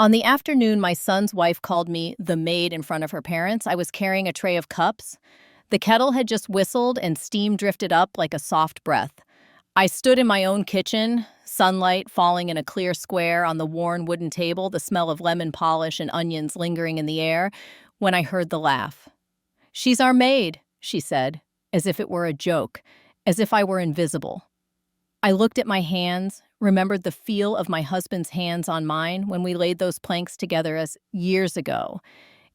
On the afternoon my son's wife called me the maid in front of her parents. I was carrying a tray of cups. The kettle had just whistled and steam drifted up like a soft breath. I stood in my own kitchen, sunlight falling in a clear square on the worn wooden table, the smell of lemon polish and onions lingering in the air, when I heard the laugh. "She's our maid," she said, as if it were a joke, as if I were invisible. I looked at my hands, remembered the feel of my husband's hands on mine when we laid those planks together as years ago,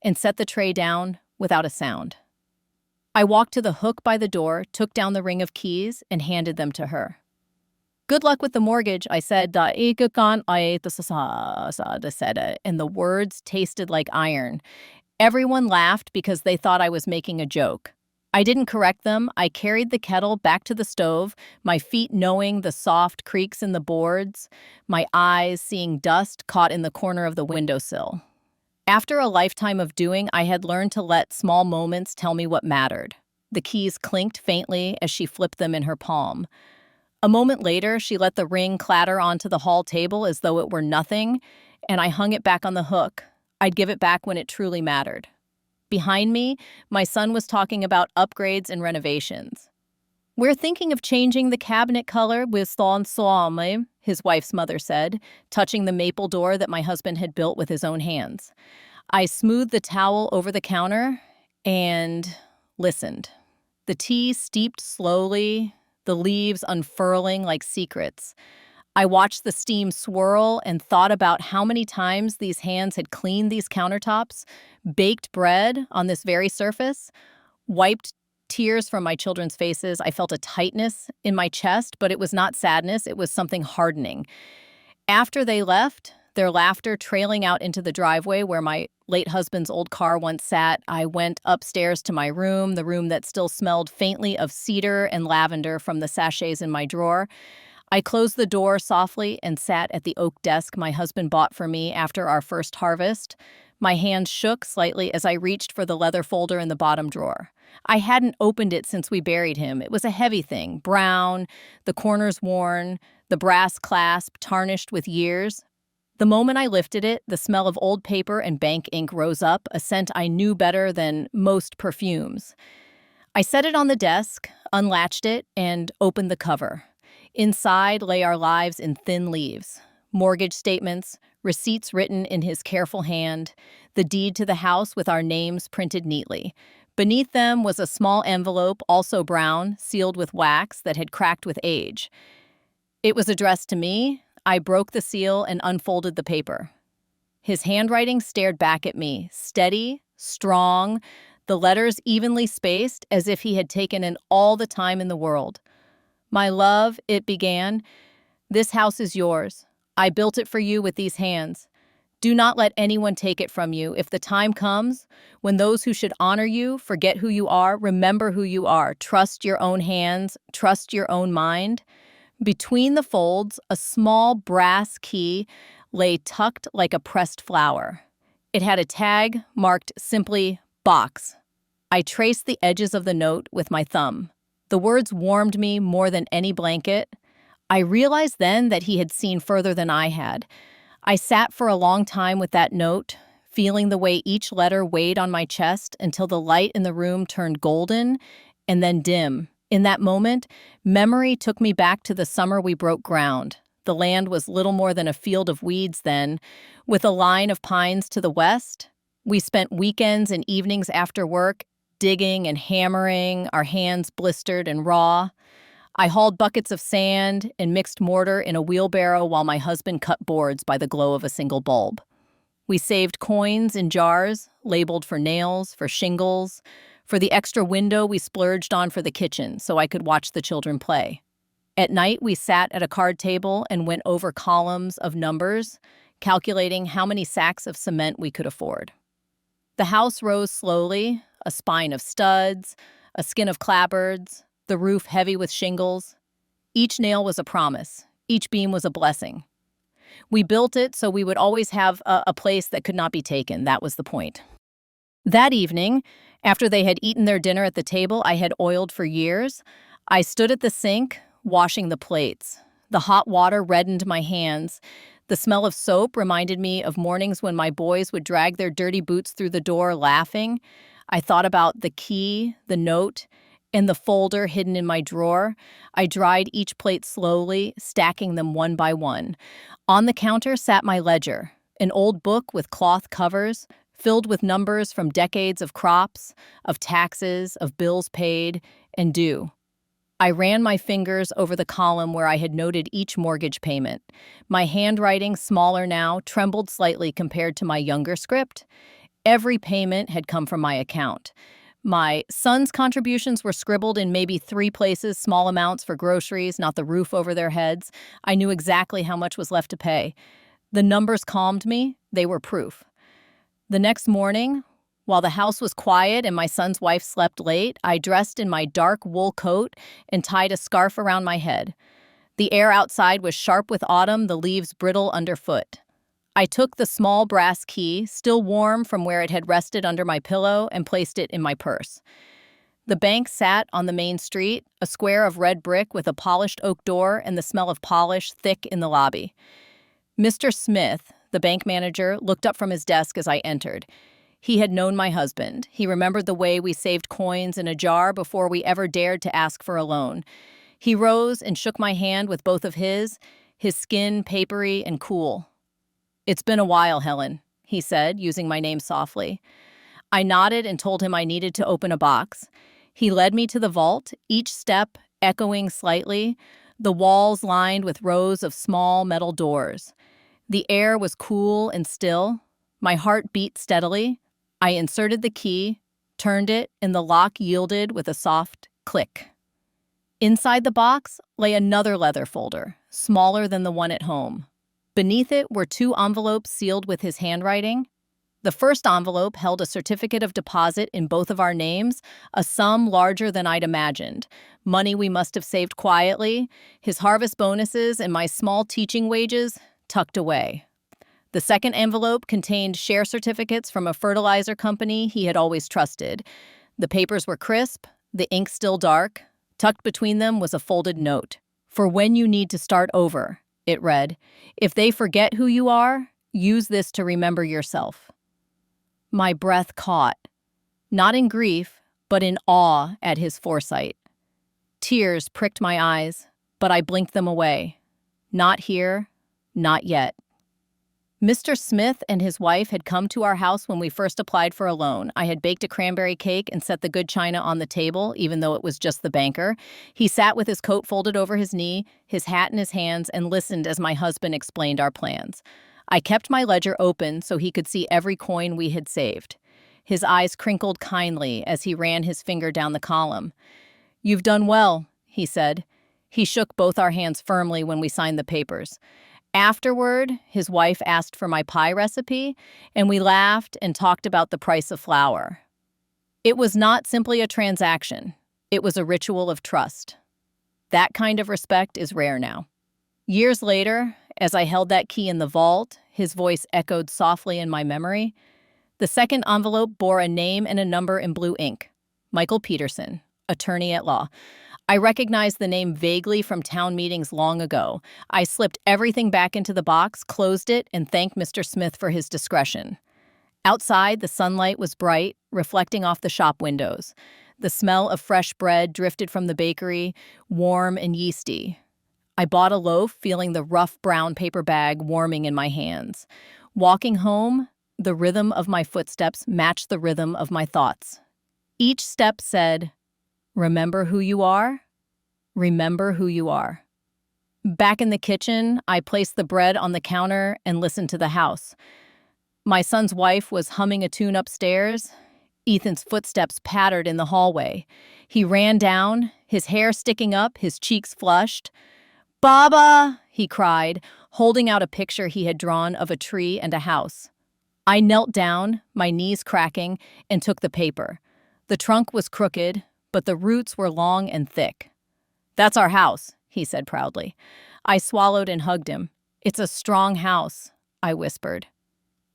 and set the tray down without a sound. I walked to the hook by the door, took down the ring of keys, and handed them to her. "Good luck with the mortgage," I said, and the words tasted like iron. Everyone laughed because they thought I was making a joke. I didn't correct them. I carried the kettle back to the stove, my feet knowing the soft creaks in the boards, my eyes seeing dust caught in the corner of the windowsill. After a lifetime of doing, I had learned to let small moments tell me what mattered. The keys clinked faintly as she flipped them in her palm. A moment later, she let the ring clatter onto the hall table as though it were nothing, and I hung it back on the hook. I'd give it back when it truly mattered. Behind me, my son was talking about upgrades and renovations. "We're thinking of changing the cabinet color with Sansome," his wife's mother said, touching the maple door that my husband had built with his own hands. I smoothed the towel over the counter and listened. The tea steeped slowly, the leaves unfurling like secrets. I watched the steam swirl and thought about how many times these hands had cleaned these countertops, baked bread on this very surface, wiped tears from my children's faces. I felt a tightness in my chest, but it was not sadness, it was something hardening. After they left, their laughter trailing out into the driveway where my late husband's old car once sat, I went upstairs to my room, the room that still smelled faintly of cedar and lavender from the sachets in my drawer. I closed the door softly and sat at the oak desk my husband bought for me after our first harvest. My hands shook slightly as I reached for the leather folder in the bottom drawer. I hadn't opened it since we buried him. It was a heavy thing, brown, the corners worn, the brass clasp tarnished with years. The moment I lifted it, the smell of old paper and bank ink rose up, a scent I knew better than most perfumes. I set it on the desk, unlatched it, and opened the cover. Inside lay our lives in thin leaves. Mortgage statements, receipts written in his careful hand, the deed to the house with our names printed neatly. Beneath them was a small envelope, also brown, sealed with wax that had cracked with age. It was addressed to me. I broke the seal and unfolded the paper. His handwriting stared back at me, steady, strong, the letters evenly spaced as if he had taken in all the time in the world. "My love," it began, "this house is yours. I built it for you with these hands. Do not let anyone take it from you. If the time comes, when those who should honor you forget who you are, remember who you are. Trust your own hands. Trust your own mind." Between the folds, a small brass key lay tucked like a pressed flower. It had a tag marked simply "Box." I traced the edges of the note with my thumb. The words warmed me more than any blanket. I realized then that he had seen further than I had. I sat for a long time with that note, feeling the way each letter weighed on my chest until the light in the room turned golden and then dim. In that moment, memory took me back to the summer we broke ground. The land was little more than a field of weeds then, with a line of pines to the west. We spent weekends and evenings after work, digging and hammering, our hands blistered and raw. I hauled buckets of sand and mixed mortar in a wheelbarrow while my husband cut boards by the glow of a single bulb. We saved coins in jars, labeled for nails, for shingles, for the extra window we splurged on for the kitchen so I could watch the children play. At night, we sat at a card table and went over columns of numbers, calculating how many sacks of cement we could afford. The house rose slowly, a spine of studs, a skin of clapboards, the roof heavy with shingles. Each nail was a promise. Each beam was a blessing. We built it so we would always have a place that could not be taken. That was the point. That evening, after they had eaten their dinner at the table I had oiled for years, I stood at the sink, washing the plates. The hot water reddened my hands. The smell of soap reminded me of mornings when my boys would drag their dirty boots through the door laughing. I thought about the key, the note, and the folder hidden in my drawer. I dried each plate slowly, stacking them one by one. On the counter sat my ledger, an old book with cloth covers, filled with numbers from decades of crops, of taxes, of bills paid, and due. I ran my fingers over the column where I had noted each mortgage payment. My handwriting, smaller now, trembled slightly compared to my younger script. Every payment had come from my account. My son's contributions were scribbled in maybe 3 places, small amounts for groceries, not the roof over their heads. I knew exactly how much was left to pay. The numbers calmed me. They were proof. The next morning, while the house was quiet and my son's wife slept late, I dressed in my dark wool coat and tied a scarf around my head. The air outside was sharp with autumn, the leaves brittle underfoot. I took the small brass key, still warm from where it had rested under my pillow, and placed it in my purse. The bank sat on the main street, a square of red brick with a polished oak door and the smell of polish thick in the lobby. Mr. Smith, the bank manager, looked up from his desk as I entered. He had known my husband. He remembered the way we saved coins in a jar before we ever dared to ask for a loan. He rose and shook my hand with both of his skin papery and cool. "It's been a while, Helen," he said, using my name softly. I nodded and told him I needed to open a box. He led me to the vault, each step echoing slightly, the walls lined with rows of small metal doors. The air was cool and still. My heart beat steadily. I inserted the key, turned it, and the lock yielded with a soft click. Inside the box lay another leather folder, smaller than the one at home. Beneath it were 2 envelopes sealed with his handwriting. The first envelope held a certificate of deposit in both of our names, a sum larger than I'd imagined. Money we must have saved quietly, his harvest bonuses and my small teaching wages tucked away. The second envelope contained share certificates from a fertilizer company he had always trusted. The papers were crisp, the ink still dark. Tucked between them was a folded note. "For when you need to start over," it read. "If they forget who you are, use this to remember yourself." My breath caught, not in grief, but in awe at his foresight. Tears pricked my eyes, but I blinked them away. Not here, not yet. Mr. Smith and his wife had come to our house when we first applied for a loan. I had baked a cranberry cake and set the good china on the table, even though it was just the banker. He sat with his coat folded over his knee, his hat in his hands, and listened as my husband explained our plans. I kept my ledger open so he could see every coin we had saved. His eyes crinkled kindly as he ran his finger down the column. "You've done well," he said. He shook both our hands firmly when we signed the papers. Afterward, his wife asked for my pie recipe, and we laughed and talked about the price of flour. It was not simply a transaction. It was a ritual of trust. That kind of respect is rare now. Years later, as I held that key in the vault, his voice echoed softly in my memory. The second envelope bore a name and a number in blue ink. Michael Peterson, attorney at law. I recognized the name vaguely from town meetings long ago. I slipped everything back into the box, closed it, and thanked Mr. Smith for his discretion. Outside, the sunlight was bright, reflecting off the shop windows. The smell of fresh bread drifted from the bakery, warm and yeasty. I bought a loaf, feeling the rough brown paper bag warming in my hands. Walking home, the rhythm of my footsteps matched the rhythm of my thoughts. Each step said, "Remember who you are? Remember who you are." Back in the kitchen, I placed the bread on the counter and listened to the house. My son's wife was humming a tune upstairs. Ethan's footsteps pattered in the hallway. He ran down, his hair sticking up, his cheeks flushed. "Baba!" he cried, holding out a picture he had drawn of a tree and a house. I knelt down, my knees cracking, and took the paper. The trunk was crooked, but the roots were long and thick. "That's our house," he said proudly. I swallowed and hugged him. "It's a strong house," I whispered.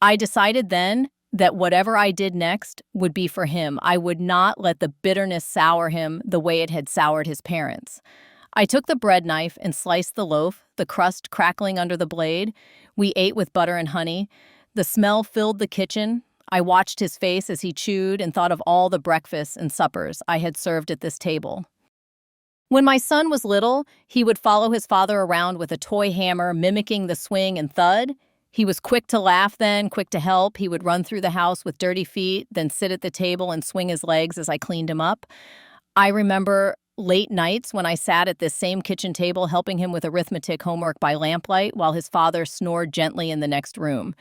I decided then that whatever I did next would be for him. I would not let the bitterness sour him the way it had soured his parents. I took the bread knife and sliced the loaf, the the crust crackling under the blade. We ate with butter and honey. The smell filled the kitchen. I watched his face as he chewed and thought of all the breakfasts and suppers I had served at this table. When my son was little, he would follow his father around with a toy hammer, mimicking the swing and thud. He was quick to laugh then, quick to help. He would run through the house with dirty feet, then sit at the table and swing his legs as I cleaned him up. I remember late nights when I sat at this same kitchen table helping him with arithmetic homework by lamplight while his father snored gently in the next room.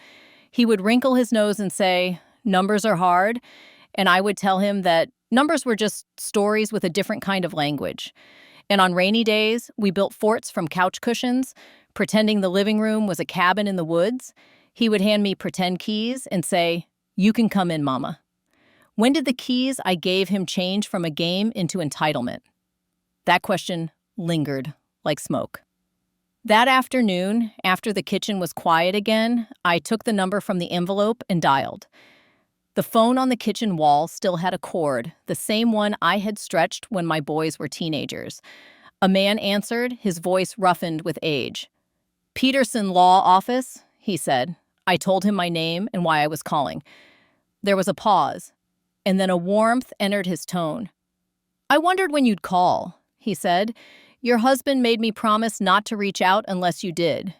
He would wrinkle his nose and say, "Numbers are hard," and I would tell him that numbers were just stories with a different kind of language. And on rainy days, we built forts from couch cushions, pretending the living room was a cabin in the woods. He would hand me pretend keys and say, "You can come in, Mama." When did the keys I gave him change from a game into entitlement? That question lingered like smoke. That afternoon, after the kitchen was quiet again, I took the number from the envelope and dialed. The phone on the kitchen wall still had a cord, the same one I had stretched when my boys were teenagers. A man answered, his voice roughened with age. "Peterson Law Office," he said. I told him my name and why I was calling. There was a pause, and then a warmth entered his tone. "I wondered when you'd call," he said. "Your husband made me promise not to reach out unless you did.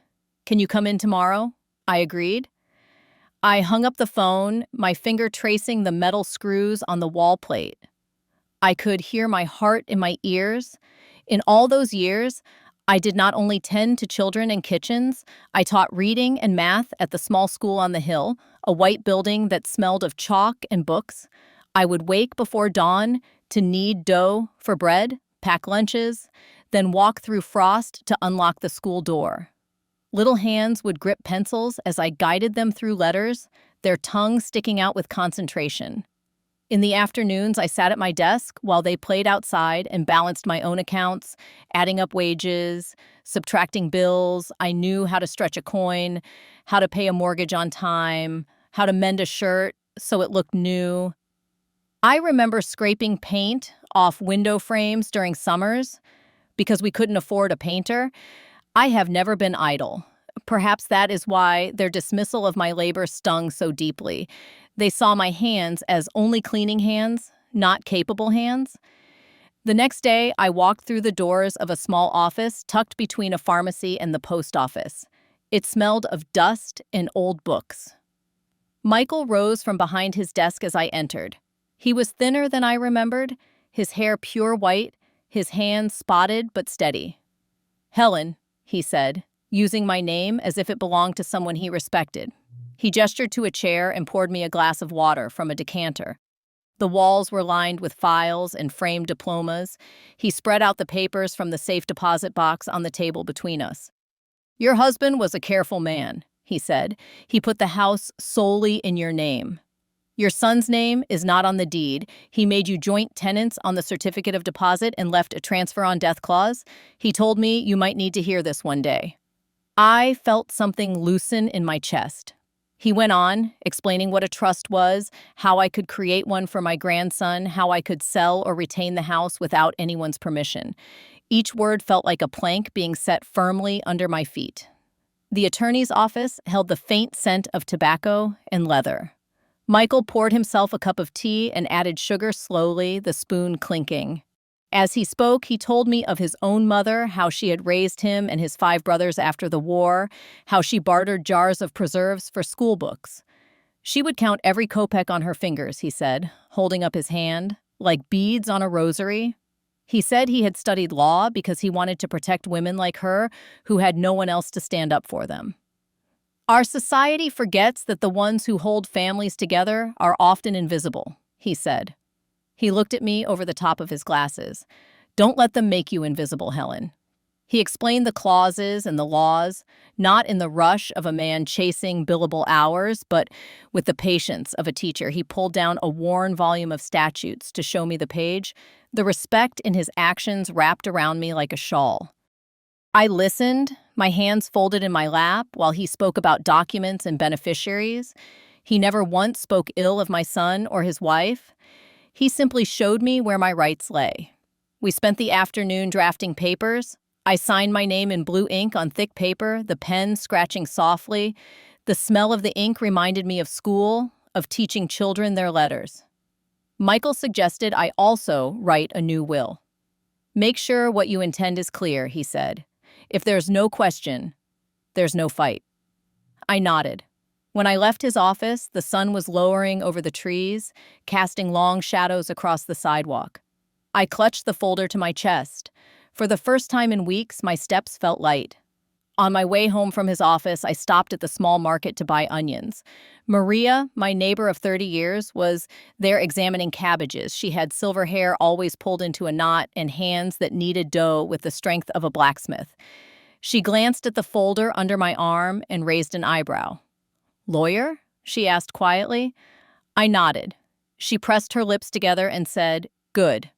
Can you come in tomorrow?" I agreed. I hung up the phone, my finger tracing the metal screws on the wall plate. I could hear my heart in my ears. In all those years, I did not only tend to children in kitchens, I taught reading and math at the small school on the hill, a white building that smelled of chalk and books. I would wake before dawn to knead dough for bread, pack lunches, then walk through frost to unlock the school door. Little hands would grip pencils as I guided them through letters, their tongues sticking out with concentration. In the afternoons, I sat at my desk while they played outside and balanced my own accounts, adding up wages, subtracting bills. I knew how to stretch a coin, how to pay a mortgage on time, how to mend a shirt so it looked new. I remember scraping paint off window frames during summers because we couldn't afford a painter. I have never been idle. Perhaps that is why their dismissal of my labor stung so deeply. They saw my hands as only cleaning hands, not capable hands. The next day, I walked through the doors of a small office tucked between a pharmacy and the post office. It smelled of dust and old books. Michael rose from behind his desk as I entered. He was thinner than I remembered, his hair pure white, his hands spotted but steady. "Helen," he said, using my name as if it belonged to someone he respected. He gestured to a chair and poured me a glass of water from a decanter. The walls were lined with files and framed diplomas. He spread out the papers from the safe deposit box on the table between us. "Your husband was a careful man," he said. "He put the house solely in your name. Your son's name is not on the deed. He made you joint tenants on the certificate of deposit and left a transfer on death clause. He told me you might need to hear this one day." I felt something loosen in my chest. He went on, explaining what a trust was, how I could create one for my grandson, how I could sell or retain the house without anyone's permission. Each word felt like a plank being set firmly under my feet. The attorney's office held the faint scent of tobacco and leather. Michael poured himself a cup of tea and added sugar slowly, the spoon clinking. As he spoke, he told me of his own mother, how she had raised him and his 5 brothers after the war, how she bartered jars of preserves for school books. She would count every kopeck on her fingers, he said, holding up his hand, like beads on a rosary. He said he had studied law because he wanted to protect women like her who had no one else to stand up for them. Our society forgets that the ones who hold families together are often invisible, he said. He looked at me over the top of his glasses. "Don't let them make you invisible, Helen." He explained the clauses and the laws, not in the rush of a man chasing billable hours, but with the patience of a teacher. He pulled down a worn volume of statutes to show me the page. The respect in his actions wrapped around me like a shawl. I listened, my hands folded in my lap, while he spoke about documents and beneficiaries. He never once spoke ill of my son or his wife. He simply showed me where my rights lay. We spent the afternoon drafting papers. I signed my name in blue ink on thick paper, the pen scratching softly. The smell of the ink reminded me of school, of teaching children their letters. Michael suggested I also write a new will. Make sure what you intend is clear, he said. If there's no question, there's no fight. I nodded. When I left his office, the sun was lowering over the trees, casting long shadows across the sidewalk. I clutched the folder to my chest. For the first time in weeks, my steps felt light. On my way home from his office, I stopped at the small market to buy onions. Maria, my neighbor of 30 years, was there examining cabbages. She had silver hair always pulled into a knot and hands that kneaded dough with the strength of a blacksmith. She glanced at the folder under my arm and raised an eyebrow. "Lawyer?" she asked quietly. I nodded. She pressed her lips together and said, "Good.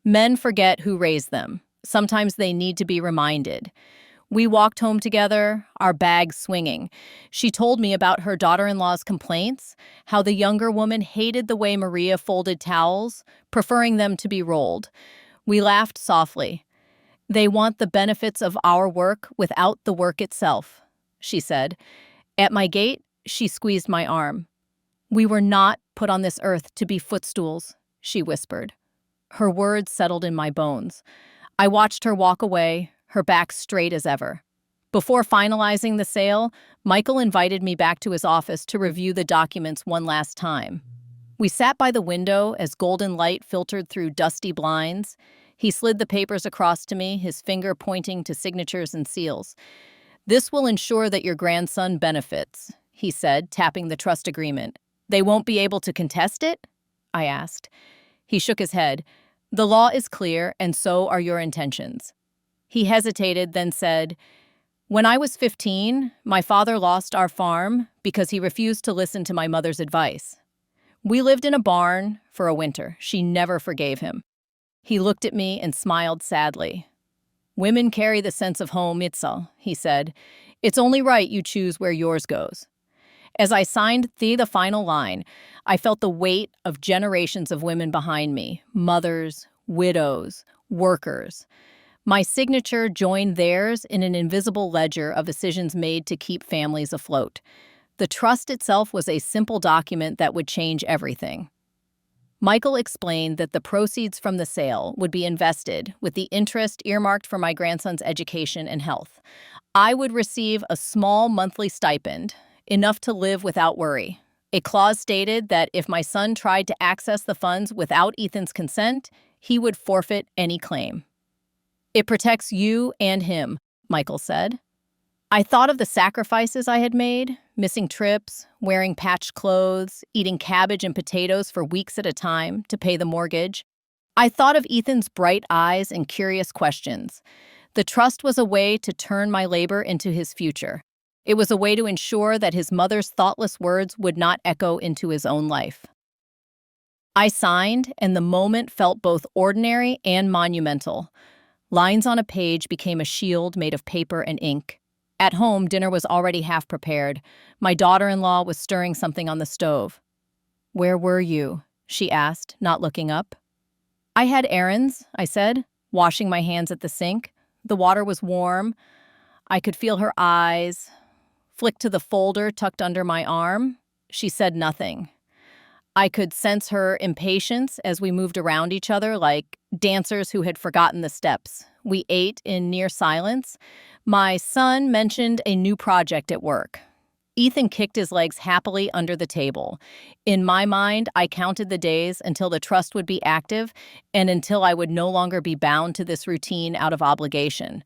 Men forget who raised them. Sometimes they need to be reminded." We walked home together, our bags swinging. She told me about her daughter-in-law's complaints, how the younger woman hated the way Maria folded towels, preferring them to be rolled. We laughed softly. "They want the benefits of our work without the work itself," she said. At my gate, she squeezed my arm. "We were not put on this earth to be footstools," she whispered. Her words settled in my bones. I watched her walk away, her back straight as ever. Before finalizing the sale, Michael invited me back to his office to review the documents one last time. We sat by the window as golden light filtered through dusty blinds. He slid the papers across to me, his finger pointing to signatures and seals. "This will ensure that your grandson benefits," he said, tapping the trust agreement. "They won't be able to contest it?" I asked. He shook his head. "The law is clear, and so are your intentions." He hesitated, then said, "When I was 15, my father lost our farm because he refused to listen to my mother's advice. We lived in a barn for a winter. She never forgave him." He looked at me and smiled sadly. "Women carry the sense of home, Itzel," he said. "It's only right you choose where yours goes." As I signed the final line, I felt the weight of generations of women behind me, mothers, widows, workers. My signature joined theirs in an invisible ledger of decisions made to keep families afloat. The trust itself was a simple document that would change everything. Michael explained that the proceeds from the sale would be invested, with the interest earmarked for my grandson's education and health. I would receive a small monthly stipend, enough to live without worry. A clause stated that if my son tried to access the funds without Ethan's consent, he would forfeit any claim. "It protects you and him," Michael said. I thought of the sacrifices I had made, missing trips, wearing patched clothes, eating cabbage and potatoes for weeks at a time to pay the mortgage. I thought of Ethan's bright eyes and curious questions. The trust was a way to turn my labor into his future. It was a way to ensure that his mother's thoughtless words would not echo into his own life. I signed, and the moment felt both ordinary and monumental. Lines on a page became a shield made of paper and ink. At home, dinner was already half prepared. My daughter-in-law was stirring something on the stove. "Where were you?" she asked, not looking up. "I had errands," I said, washing my hands at the sink. The water was warm. I could feel her eyes. Flicked to the folder tucked under my arm. She said nothing. I could sense her impatience as we moved around each other like dancers who had forgotten the steps. We ate in near silence. My son mentioned a new project at work. Ethan kicked his legs happily under the table. In my mind, I counted the days until the trust would be active and until I would no longer be bound to this routine out of obligation.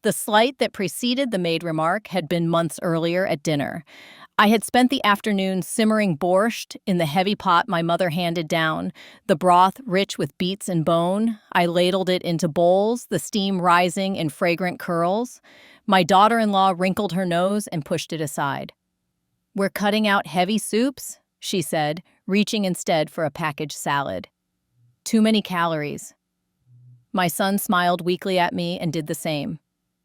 The slight that preceded the maid remark had been months earlier at dinner. I had spent the afternoon simmering borscht in the heavy pot my mother handed down, the broth rich with beets and bone. I ladled it into bowls, the steam rising in fragrant curls. My daughter-in-law wrinkled her nose and pushed it aside. "We're cutting out heavy soups," she said, reaching instead for a packaged salad. "Too many calories." My son smiled weakly at me and did the same.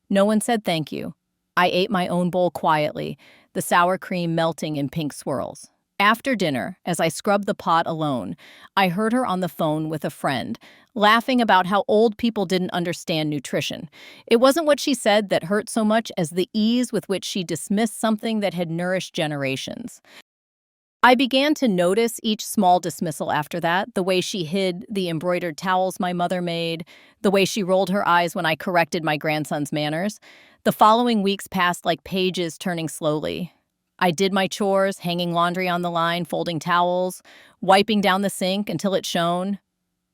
No one said thank you. I ate my own bowl quietly, the sour cream melting in pink swirls. After dinner, as I scrubbed the pot alone, I heard her on the phone with a friend, laughing about how old people didn't understand nutrition. It wasn't what she said that hurt so much as the ease with which she dismissed something that had nourished generations. I began to notice each small dismissal after that, the way she hid the embroidered towels my mother made, the way she rolled her eyes when I corrected my grandson's manners. The following weeks passed like pages turning slowly. I did my chores, hanging laundry on the line, folding towels, wiping down the sink until it shone.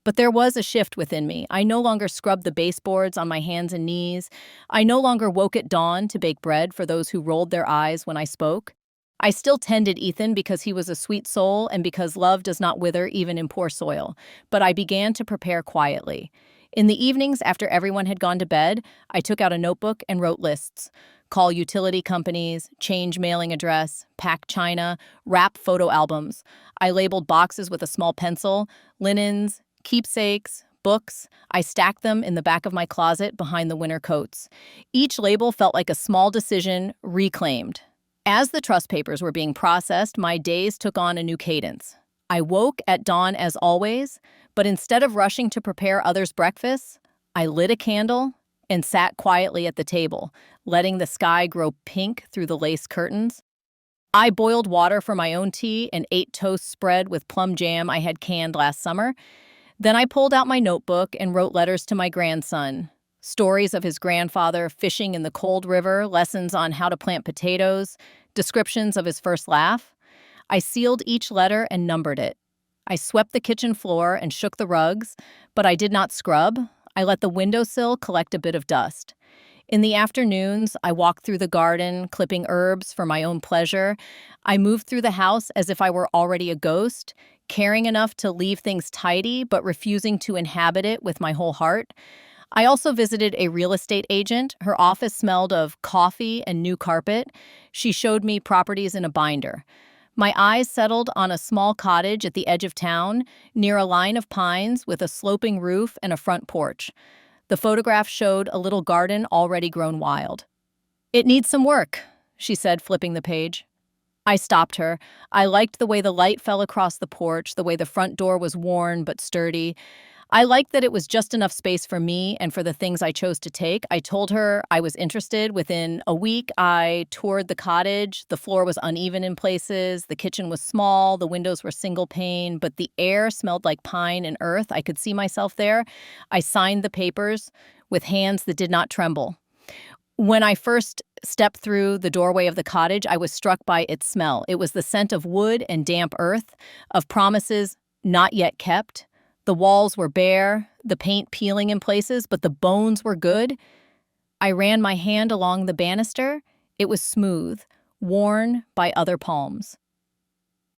But there was a shift within me. I no longer scrubbed the baseboards on my hands and knees. I no longer woke at dawn to bake bread for those who rolled their eyes when I spoke. I still tended Ethan because he was a sweet soul and because love does not wither even in poor soil. But I began to prepare quietly. In the evenings, after everyone had gone to bed, I took out a notebook and wrote lists. Call utility companies, change mailing address, pack china, wrap photo albums. I labeled boxes with a small pencil, linens, keepsakes, books. I stacked them in the back of my closet behind the winter coats. Each label felt like a small decision reclaimed. As the trust papers were being processed, my days took on a new cadence. I woke at dawn as always, but instead of rushing to prepare others' breakfasts, I lit a candle and sat quietly at the table, letting the sky grow pink through the lace curtains. I boiled water for my own tea and ate toast spread with plum jam I had canned last summer. Then I pulled out my notebook and wrote letters to my grandson. Stories of his grandfather fishing in the cold river, lessons on how to plant potatoes, descriptions of his first laugh. I sealed each letter and numbered it. I swept the kitchen floor and shook the rugs, but I did not scrub. I let the windowsill collect a bit of dust. In the afternoons, I walked through the garden, clipping herbs for my own pleasure. I moved through the house as if I were already a ghost, caring enough to leave things tidy but refusing to inhabit it with my whole heart. I also visited a real estate agent. Her office smelled of coffee and new carpet. She showed me properties in a binder. My eyes settled on a small cottage at the edge of town, near a line of pines with a sloping roof and a front porch. The photograph showed a little garden already grown wild. "It needs some work," she said, flipping the page. I stopped her. I liked the way the light fell across the porch, the way the front door was worn but sturdy. I liked that it was just enough space for me and for the things I chose to take. I told her I was interested. Within a week, I toured the cottage. The floor was uneven in places. The kitchen was small. The windows were single pane, but the air smelled like pine and earth. I could see myself there. I signed the papers with hands that did not tremble. When I first stepped through the doorway of the cottage, I was struck by its smell. It was the scent of wood and damp earth, of promises not yet kept. The walls were bare, the paint peeling in places, but the bones were good. I ran my hand along the banister. It was smooth, worn by other palms.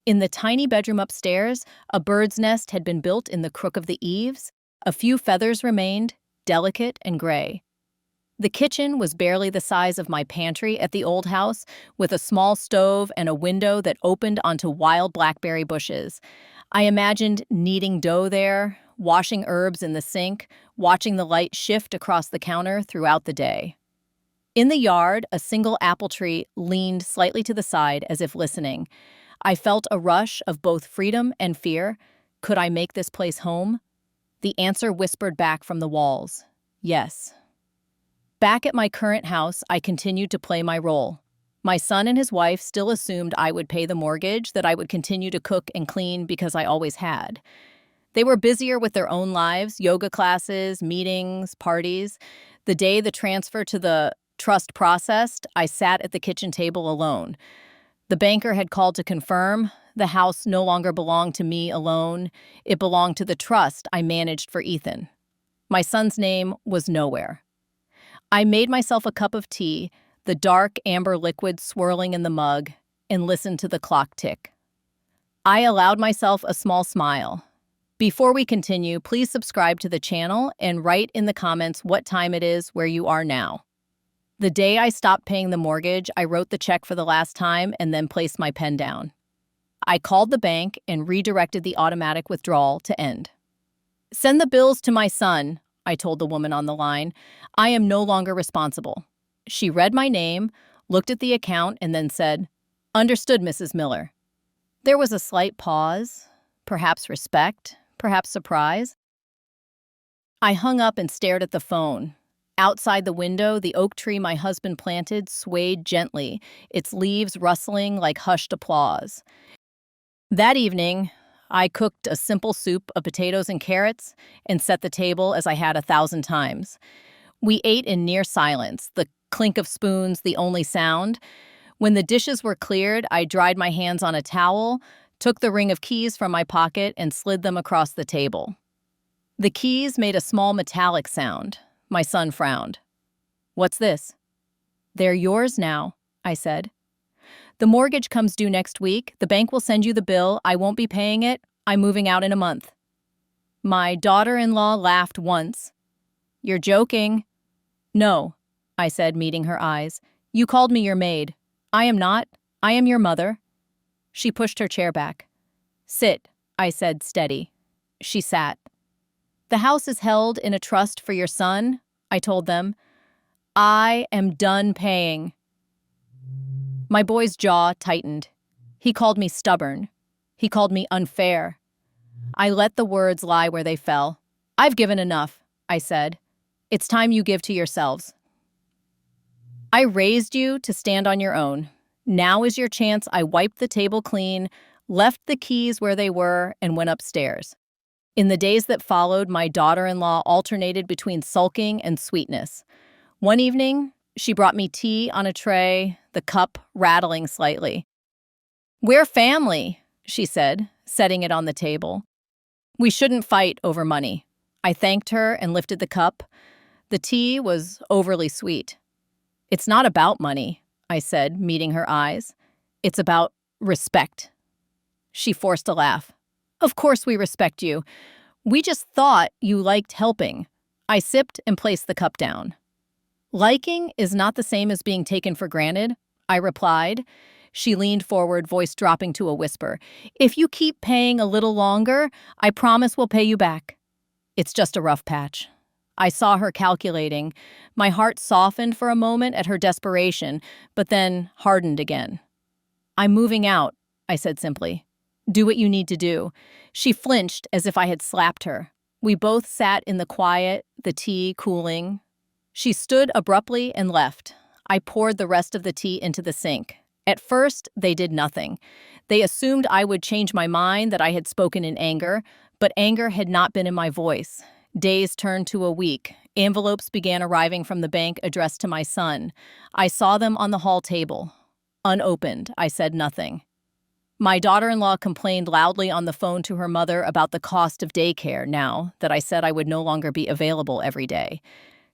In the tiny bedroom upstairs, a bird's nest had been built in the crook of the eaves. A few feathers remained, delicate and gray. The kitchen was barely the size of my pantry at the old house, with a small stove and a window that opened onto wild blackberry bushes. I imagined kneading dough there, washing herbs in the sink, watching the light shift across the counter throughout the day. In the yard, a single apple tree leaned slightly to the side as if listening. I felt a rush of both freedom and fear. Could I make this place home? The answer whispered back from the walls. Yes. Back at my current house, I continued to play my role. My son and his wife still assumed I would pay the mortgage, that I would continue to cook and clean because I always had. They were busier with their own lives, yoga classes, meetings, parties. The day the transfer to the trust processed, I sat at the kitchen table alone. The banker had called to confirm the house no longer belonged to me alone. It belonged to the trust I managed for Ethan. My son's name was nowhere. I made myself a cup of tea, the dark amber liquid swirling in the mug, and listened to the clock tick. I allowed myself a small smile. Before we continue, please subscribe to the channel and write in the comments what time it is where you are now. The day I stopped paying the mortgage, I wrote the check for the last time and then placed my pen down. I called the bank and redirected the automatic withdrawal to end. "Send the bills to my son," I told the woman on the line. "I am no longer responsible." She read my name, looked at the account, and then said, "Understood, Mrs. Miller." There was a slight pause, perhaps respect, perhaps surprise. I hung up and stared at the phone. Outside the window, the oak tree my husband planted swayed gently, its leaves rustling like hushed applause. That evening, I cooked a simple soup of potatoes and carrots and set the table as I had 1,000 times. We ate in near silence, the clink of spoons the only sound. When the dishes were cleared, I dried my hands on a towel, took the ring of keys from my pocket, and slid them across the table. The keys made a small metallic sound. My son frowned. "What's this?" "They're yours now," I said. "The mortgage comes due next week. The bank will send you the bill. I won't be paying it. I'm moving out in a month." My daughter-in-law laughed once. "You're joking." "No," I said, meeting her eyes. "You called me your maid. I am not. I am your mother." She pushed her chair back. "Sit," I said, steady. She sat. "The house is held in a trust for your son," I told them. "I am done paying." My boy's jaw tightened. He called me stubborn. He called me unfair. I let the words lie where they fell. "I've given enough," I said. "It's time you give to yourselves. I raised you to stand on your own. Now is your chance." I wiped the table clean, left the keys where they were, and went upstairs. In the days that followed, my daughter-in-law alternated between sulking and sweetness. One evening, she brought me tea on a tray, the cup rattling slightly. "We're family," she said, setting it on the table. "We shouldn't fight over money." I thanked her and lifted the cup. The tea was overly sweet. "It's not about money," I said, meeting her eyes. "It's about respect." She forced a laugh. "Of course we respect you. We just thought you liked helping." I sipped and placed the cup down. "Liking is not the same as being taken for granted," I replied. She leaned forward, voice dropping to a whisper. "If you keep paying a little longer, I promise we'll pay you back. It's just a rough patch." I saw her calculating. My heart softened for a moment at her desperation, but then hardened again. "I'm moving out," I said simply. "Do what you need to do." She flinched as if I had slapped her. We both sat in the quiet, the tea cooling. She stood abruptly and left. I poured the rest of the tea into the sink. At first, they did nothing. They assumed I would change my mind, that I had spoken in anger, but anger had not been in my voice. Days turned to a week. Envelopes began arriving from the bank addressed to my son. I saw them on the hall table. Unopened, I said nothing. My daughter-in-law complained loudly on the phone to her mother about the cost of daycare now that I said I would no longer be available every day.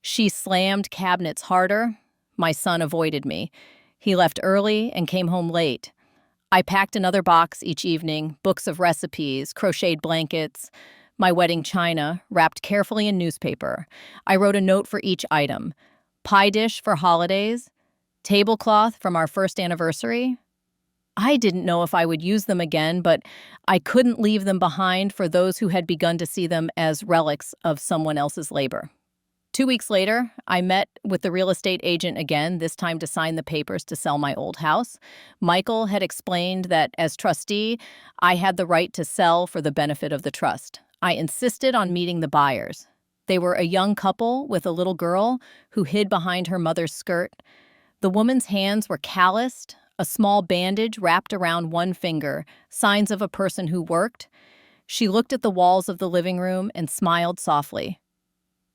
She slammed cabinets harder. My son avoided me. He left early and came home late. I packed another box each evening, books of recipes, crocheted blankets, my wedding china, wrapped carefully in newspaper. I wrote a note for each item. Pie dish for holidays, tablecloth from our first anniversary. I didn't know if I would use them again, but I couldn't leave them behind for those who had begun to see them as relics of someone else's labor. 2 weeks later, I met with the real estate agent again, this time to sign the papers to sell my old house. Michael had explained that as trustee, I had the right to sell for the benefit of the trust. I insisted on meeting the buyers. They were a young couple with a little girl who hid behind her mother's skirt. The woman's hands were calloused, a small bandage wrapped around one finger, signs of a person who worked. She looked at the walls of the living room and smiled softly.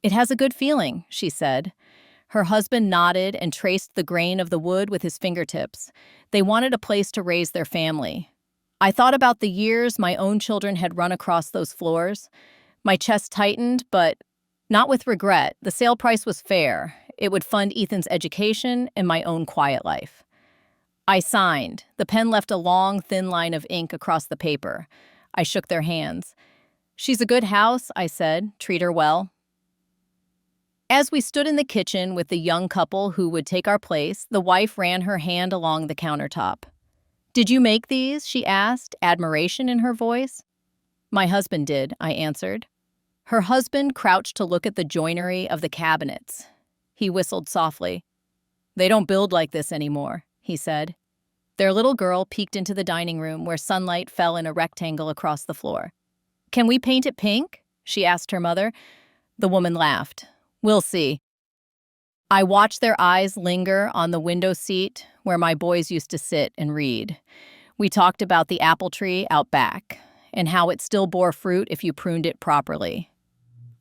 "It has a good feeling," she said. Her husband nodded and traced the grain of the wood with his fingertips. They wanted a place to raise their family. I thought about the years my own children had run across those floors. My chest tightened, but not with regret. The sale price was fair. It would fund Ethan's education and my own quiet life. I signed. The pen left a long, thin line of ink across the paper. I shook their hands. "She's a good house," I said. "Treat her well." As we stood in the kitchen with the young couple who would take our place, the wife ran her hand along the countertop. "Did you make these?" she asked, admiration in her voice. "My husband did," I answered. Her husband crouched to look at the joinery of the cabinets. He whistled softly. "They don't build like this anymore," he said. Their little girl peeked into the dining room where sunlight fell in a rectangle across the floor. "Can we paint it pink?" she asked her mother. The woman laughed. "We'll see." I watched their eyes linger on the window seat where my boys used to sit and read. We talked about the apple tree out back and how it still bore fruit if you pruned it properly.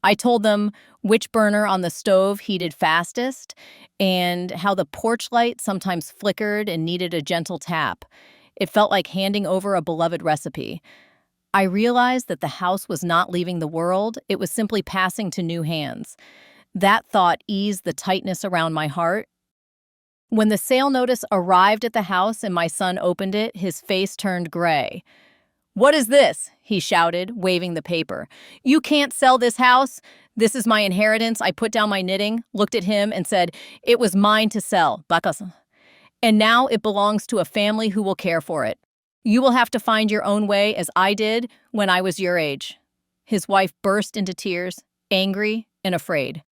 I told them which burner on the stove heated fastest and how the porch light sometimes flickered and needed a gentle tap. It felt like handing over a beloved recipe. I realized that the house was not leaving the world, it was simply passing to new hands. That thought eased the tightness around my heart. When the sale notice arrived at the house and my son opened it, his face turned gray. "What is this?" he shouted, waving the paper. "You can't sell this house. This is my inheritance." I put down my knitting, looked at him, and said, "It was mine to sell, and now it belongs to a family who will care for it. You will have to find your own way as I did when I was your age." His wife burst into tears, angry and afraid.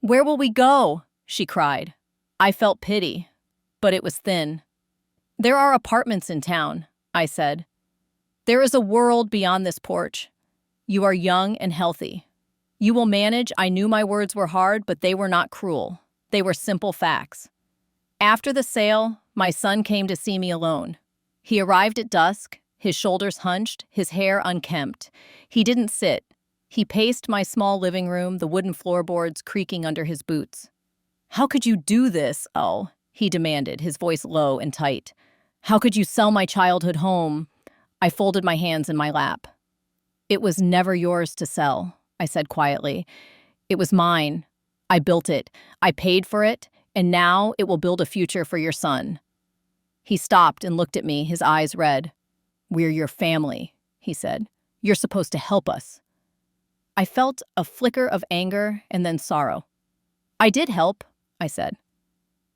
"Where will we go?" she cried. I felt pity, but it was thin. "There are apartments in town," I said. "There is a world beyond this porch. You are young and healthy. You will manage." I knew my words were hard, but they were not cruel. They were simple facts. After the sale, my son came to see me alone. He arrived at dusk, his shoulders hunched, his hair unkempt. He didn't sit. He paced my small living room, the wooden floorboards creaking under his boots. "How could you do this, oh?" he demanded, his voice low and tight. "How could you sell my childhood home?" I folded my hands in my lap. "It was never yours to sell," I said quietly. "It was mine. I built it. I paid for it, and now it will build a future for your son." He stopped and looked at me, his eyes red. "We're your family," he said. "You're supposed to help us." I felt a flicker of anger and then sorrow. "I did help," I said.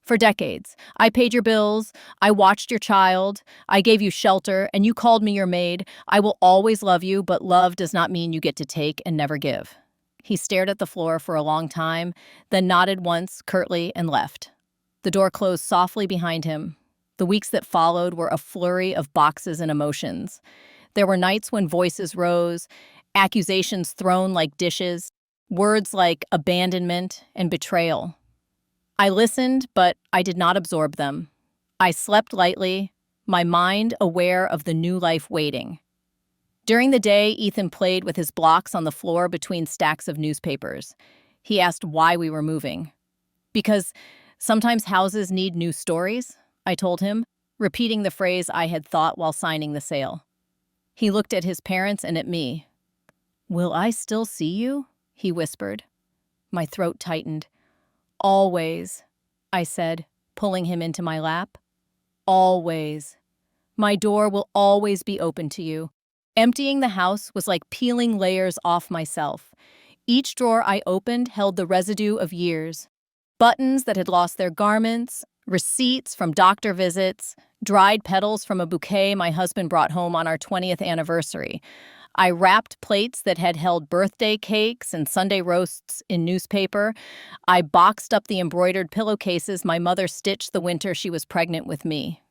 "For decades. I paid your bills, I watched your child, I gave you shelter, and you called me your maid. I will always love you, but love does not mean you get to take and never give." He stared at the floor for a long time, then nodded once, curtly, and left. The door closed softly behind him. The weeks that followed were a flurry of boxes and emotions. There were nights when voices rose, accusations thrown like dishes, words like abandonment and betrayal. I listened, but I did not absorb them. I slept lightly, my mind aware of the new life waiting. During the day, Ethan played with his blocks on the floor between stacks of newspapers. He asked why we were moving. "Because sometimes houses need new stories," I told him, repeating the phrase I had thought while signing the sale. He looked at his parents and at me. "Will I still see you?" he whispered. My throat tightened. "Always," I said, pulling him into my lap. "Always. My door will always be open to you." Emptying the house was like peeling layers off myself. Each drawer I opened held the residue of years. Buttons that had lost their garments, receipts from doctor visits, dried petals from a bouquet my husband brought home on our 20th anniversary. I wrapped plates that had held birthday cakes and Sunday roasts in newspaper. I boxed up the embroidered pillowcases my mother stitched the winter she was pregnant with me.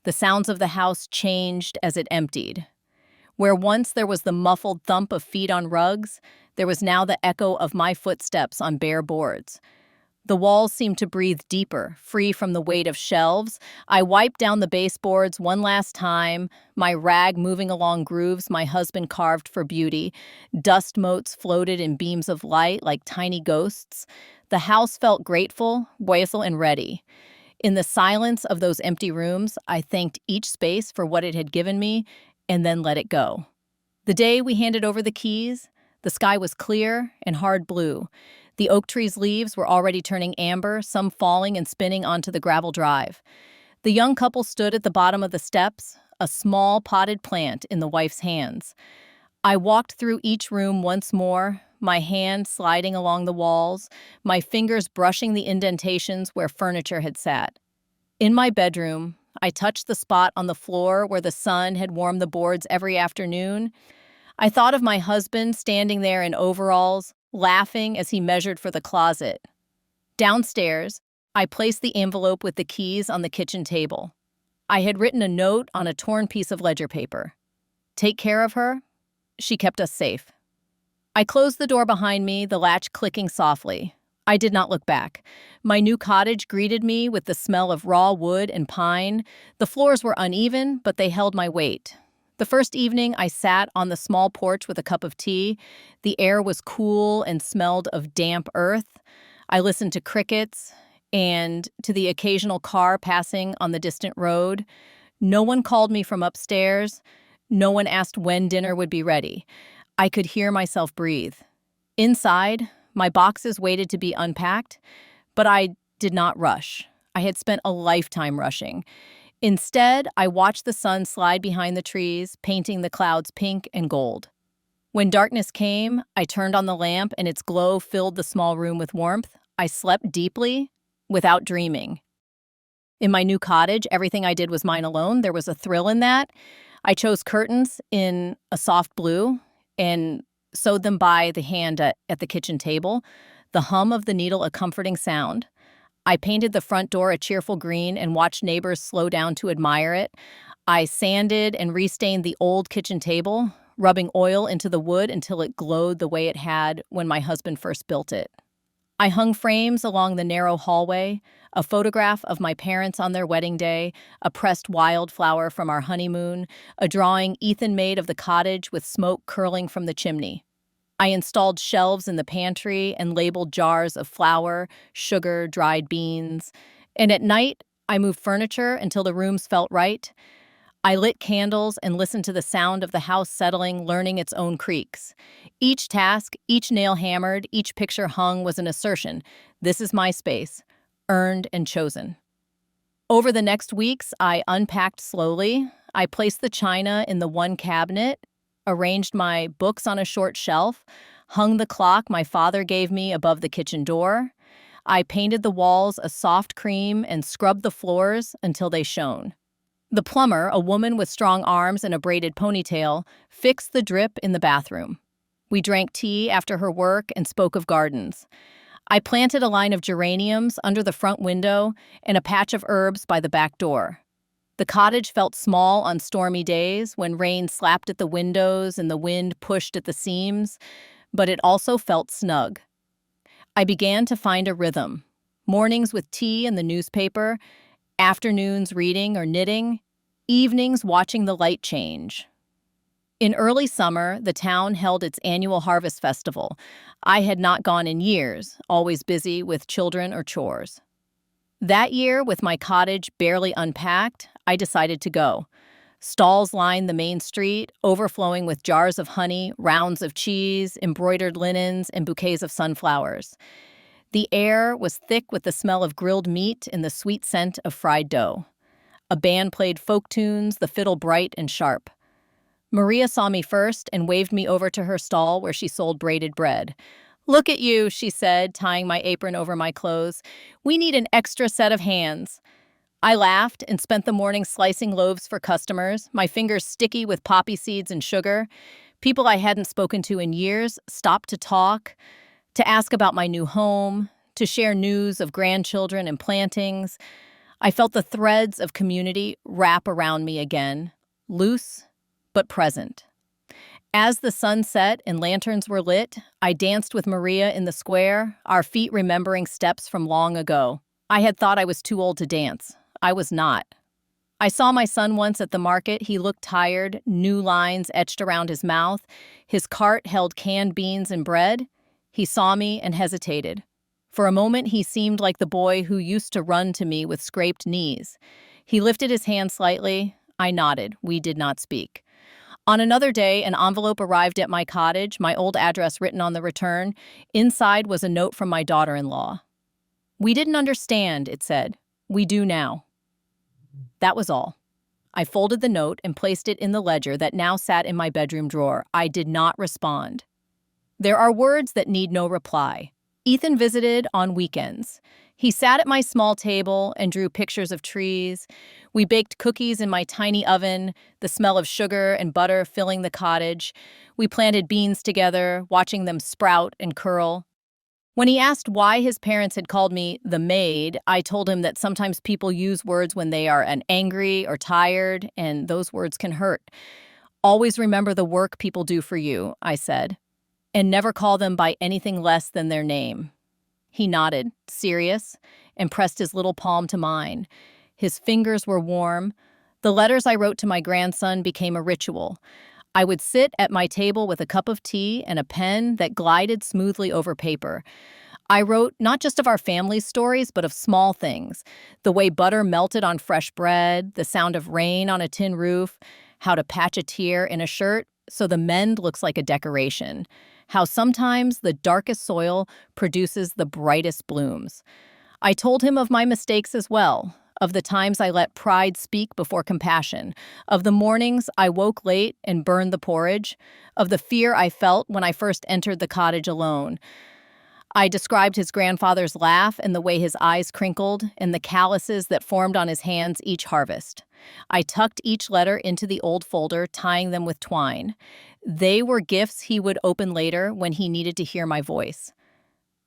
The sounds of the house changed as it emptied. Where once there was the muffled thump of feet on rugs, there was now the echo of my footsteps on bare boards. The walls seemed to breathe deeper, free from the weight of shelves. I wiped down the baseboards one last time, my rag moving along grooves my husband carved for beauty. Dust motes floated in beams of light like tiny ghosts. The house felt grateful, joyful, and ready. In the silence of those empty rooms, I thanked each space for what it had given me and then let it go. The day we handed over the keys, the sky was clear and hard blue. The oak tree's leaves were already turning amber, some falling and spinning onto the gravel drive. The young couple stood at the bottom of the steps, a small potted plant in the wife's hands. I walked through each room once more, my hand sliding along the walls, my fingers brushing the indentations where furniture had sat. In my bedroom, I touched the spot on the floor where the sun had warmed the boards every afternoon. I thought of my husband standing there in overalls, laughing as he measured for the closet. Downstairs, I placed the envelope with the keys on the kitchen table. I had written a note on a torn piece of ledger paper. Take care of her. She kept us safe. I closed the door behind me, the latch clicking softly. I did not look back. My new cottage greeted me with the smell of raw wood and pine. The floors were uneven, but they held my weight. The first evening, I sat on the small porch with a cup of tea. The air was cool and smelled of damp earth. I listened to crickets and to the occasional car passing on the distant road. No one called me from upstairs. No one asked when dinner would be ready. I could hear myself breathe. Inside, my boxes waited to be unpacked, but I did not rush. I had spent a lifetime rushing. Instead, I watched the sun slide behind the trees, painting the clouds pink and gold. When darkness came, I turned on the lamp and its glow filled the small room with warmth. I slept deeply, without dreaming. In my new cottage, everything I did was mine alone. There was a thrill in that. I chose curtains in a soft blue and sewed them by the hand at the kitchen table. The hum of the needle a comforting sound. I painted the front door a cheerful green and watched neighbors slow down to admire it. I sanded and restained the old kitchen table, rubbing oil into the wood until it glowed the way it had when my husband first built it. I hung frames along the narrow hallway, a photograph of my parents on their wedding day, a pressed wildflower from our honeymoon, a drawing Ethan made of the cottage with smoke curling from the chimney. I installed shelves in the pantry and labeled jars of flour, sugar, dried beans. And at night, I moved furniture until the rooms felt right. I lit candles and listened to the sound of the house settling, learning its own creaks. Each task, each nail hammered, each picture hung was an assertion. This is my space, earned and chosen. Over the next weeks, I unpacked slowly. I placed the china in the one cabinet, arranged my books on a short shelf, hung the clock my father gave me above the kitchen door. I painted the walls a soft cream and scrubbed the floors until they shone. The plumber, a woman with strong arms and a braided ponytail, fixed the drip in the bathroom. We drank tea after her work and spoke of gardens. I planted a line of geraniums under the front window and a patch of herbs by the back door. The cottage felt small on stormy days when rain slapped at the windows and the wind pushed at the seams, but it also felt snug. I began to find a rhythm. Mornings with tea and the newspaper, afternoons reading or knitting, evenings watching the light change. In early summer, the town held its annual harvest festival. I had not gone in years, always busy with children or chores. That year, with my cottage barely unpacked, I decided to go. Stalls lined the main street, overflowing with jars of honey, rounds of cheese, embroidered linens, and bouquets of sunflowers. The air was thick with the smell of grilled meat and the sweet scent of fried dough. A band played folk tunes, the fiddle bright and sharp. Maria saw me first and waved me over to her stall where she sold braided bread. "Look at you," she said, tying my apron over my clothes. "We need an extra set of hands." I laughed and spent the morning slicing loaves for customers, my fingers sticky with poppy seeds and sugar. People I hadn't spoken to in years stopped to talk, to ask about my new home, to share news of grandchildren and plantings. I felt the threads of community wrap around me again, loose but present. As the sun set and lanterns were lit, I danced with Maria in the square, our feet remembering steps from long ago. I had thought I was too old to dance. I was not. I saw my son once at the market. He looked tired, new lines etched around his mouth. His cart held canned beans and bread. He saw me and hesitated. For a moment, he seemed like the boy who used to run to me with scraped knees. He lifted his hand slightly. I nodded. We did not speak. On another day, an envelope arrived at my cottage, my old address written on the return. Inside was a note from my daughter-in-law. "We didn't understand," it said. "We do now." That was all. I folded the note and placed it in the ledger that now sat in my bedroom drawer. I did not respond. There are words that need no reply. Ethan visited on weekends. He sat at my small table and drew pictures of trees. We baked cookies in my tiny oven, the smell of sugar and butter filling the cottage. We planted beans together, watching them sprout and curl. When he asked why his parents had called me the maid, I told him that sometimes people use words when they are angry or tired, and those words can hurt. Always remember the work people do for you, I said, and never call them by anything less than their name. He nodded, serious, and pressed his little palm to mine. His fingers were warm. The letters I wrote to my grandson became a ritual. I would sit at my table with a cup of tea and a pen that glided smoothly over paper. I wrote not just of our family's stories, but of small things. The way butter melted on fresh bread, the sound of rain on a tin roof, how to patch a tear in a shirt so the mend looks like a decoration, how sometimes the darkest soil produces the brightest blooms. I told him of my mistakes as well, of the times I let pride speak before compassion, of the mornings I woke late and burned the porridge, of the fear I felt when I first entered the cottage alone. I described his grandfather's laugh and the way his eyes crinkled and the calluses that formed on his hands each harvest. I tucked each letter into the old folder, tying them with twine. They were gifts he would open later when he needed to hear my voice.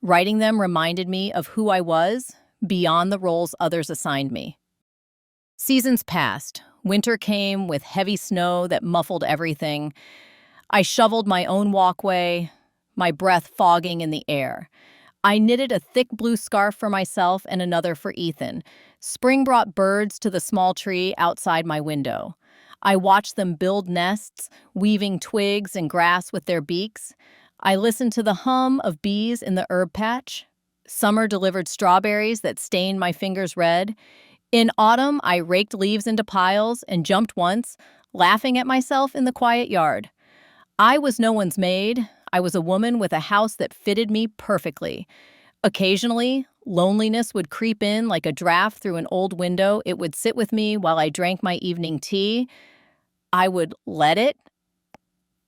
Writing them reminded me of who I was, beyond the roles others assigned me. Seasons passed. Winter came with heavy snow that muffled everything. I shoveled my own walkway, my breath fogging in the air. I knitted a thick blue scarf for myself and another for Ethan. Spring brought birds to the small tree outside my window. I watched them build nests, weaving twigs and grass with their beaks. I listened to the hum of bees in the herb patch. Summer delivered strawberries that stained my fingers red. In autumn, I raked leaves into piles and jumped once, laughing at myself in the quiet yard. I was no one's maid. I was a woman with a house that fitted me perfectly. Occasionally, loneliness would creep in like a draft through an old window. It would sit with me while I drank my evening tea. I would let it.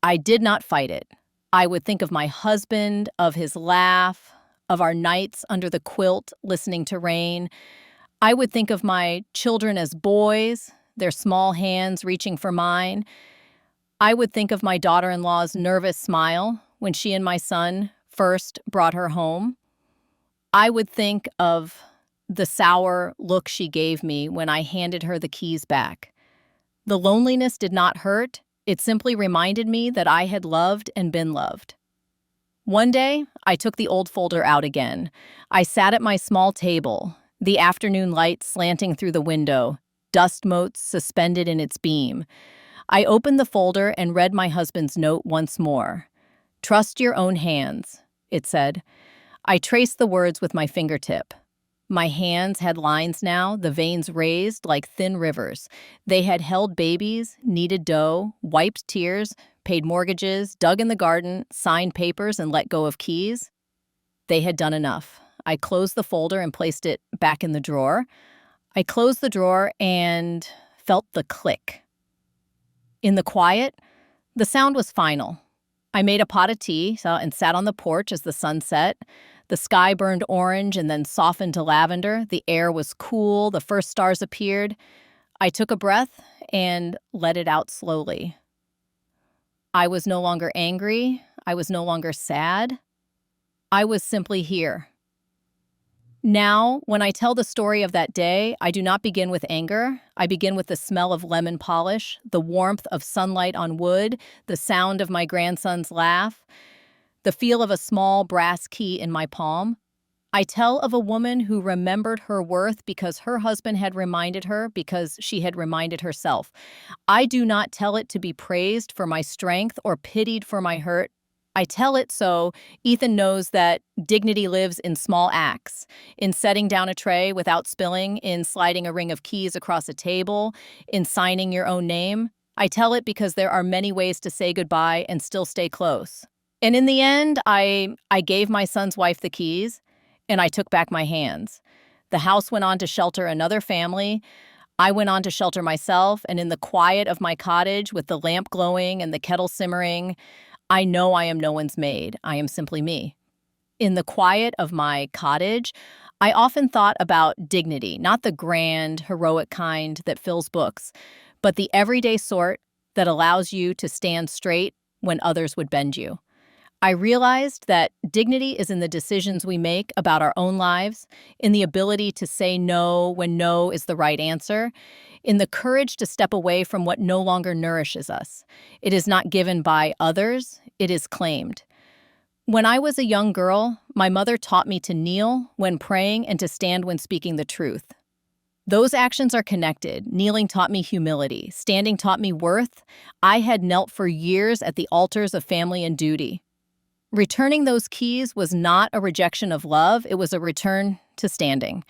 I did not fight it. I would think of my husband, of his laugh, of our nights under the quilt listening to rain. I would think of my children as boys, their small hands reaching for mine. I would think of my daughter-in-law's nervous smile when she and my son first brought her home. I would think of the sour look she gave me when I handed her the keys back. The loneliness did not hurt. It simply reminded me that I had loved and been loved. One day, I took the old folder out again. I sat at my small table, the afternoon light slanting through the window, dust motes suspended in its beam. I opened the folder and read my husband's note once more. "Trust your own hands," it said. I traced the words with my fingertip. My hands had lines now, the veins raised like thin rivers. They had held babies, kneaded dough, wiped tears, paid mortgages, dug in the garden, signed papers, and let go of keys. They had done enough. I closed the folder and placed it back in the drawer. I closed the drawer and felt the click. In the quiet, the sound was final. I made a pot of tea and sat on the porch as the sun set. The sky burned orange and then softened to lavender. The air was cool. The first stars appeared. I took a breath and let it out slowly. I was no longer angry. I was no longer sad. I was simply here. Now, when I tell the story of that day, I do not begin with anger. I begin with the smell of lemon polish, the warmth of sunlight on wood, the sound of my grandson's laugh, the feel of a small brass key in my palm. I tell of a woman who remembered her worth because her husband had reminded her, because she had reminded herself. I do not tell it to be praised for my strength or pitied for my hurt. I tell it so Ethan knows that dignity lives in small acts, in setting down a tray without spilling, in sliding a ring of keys across a table, in signing your own name. I tell it because there are many ways to say goodbye and still stay close. And in the end, I gave my son's wife the keys, and I took back my hands. The house went on to shelter another family. I went on to shelter myself, and in the quiet of my cottage, with the lamp glowing and the kettle simmering, I know I am no one's maid. I am simply me. In the quiet of my cottage, I often thought about dignity, not the grand, heroic kind that fills books, but the everyday sort that allows you to stand straight when others would bend you. I realized that dignity is in the decisions we make about our own lives, in the ability to say no when no is the right answer, in the courage to step away from what no longer nourishes us. It is not given by others, it is claimed. When I was a young girl, my mother taught me to kneel when praying and to stand when speaking the truth. Those actions are connected. Kneeling taught me humility. Standing taught me worth. I had knelt for years at the altars of family and duty. Returning those keys was not a rejection of love, it was a return to standing.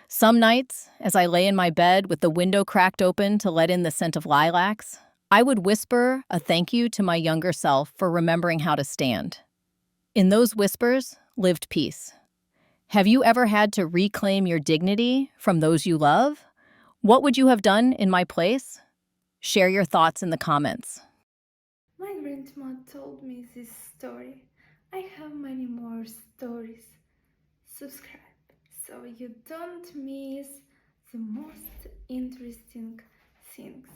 Some nights, as I lay in my bed with the window cracked open to let in the scent of lilacs, I would whisper a thank you to my younger self for remembering how to stand. In those whispers lived peace. Have you ever had to reclaim your dignity from those you love? What would you have done in my place? Share your thoughts in the comments. My grandma told me this story. I have many more stories. Subscribe so you don't miss the most interesting things.